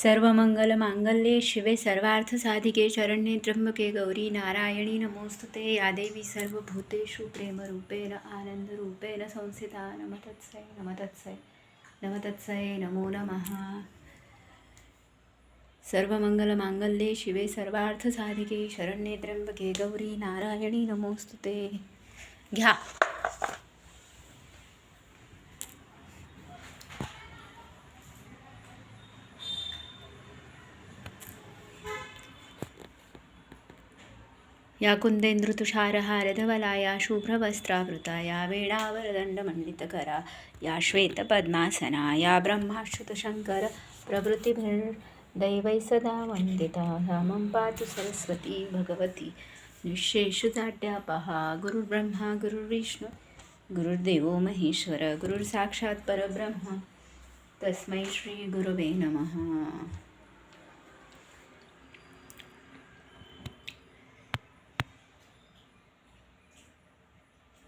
सर्वमंगलमांगल्ये शिवे सर्वार्थसाधिके शरण्ये त्र्यंबके गौरी नारायणी नमोस्तुते या देवी सर्वभूतेषु प्रेमरूपेण आनन्दरूपेण संस्थिता नमस्तस्यै नमस्तस्यै नमस्तस्यै नमो नमः. सर्वमंगलमांगल्ये शिवे सर्वार्थसाधिके शरण्ये त्र्यंबके गौरी नारायणी नमोस्तुते. घ्या. या कुन्देन्दुतुषारहारधवलाया शुभ्रवस्त्रावृताया वेणावरदण्डमण्डितकरा या श्वेतपद्मासना या ब्रह्माच्युतशङ्कर प्रभृतिभिर्दैवैः सदा वन्दिता सा मम पातु सरस्वती भगवती निःशेषजाड्यापहा. गुरुर्ब्रह्मा गुरुर्विष्णु गुरुर्देवो महेश्वर गुरुर्साक्षात् परब्रह्म तस्मै श्री गुरवे नमः.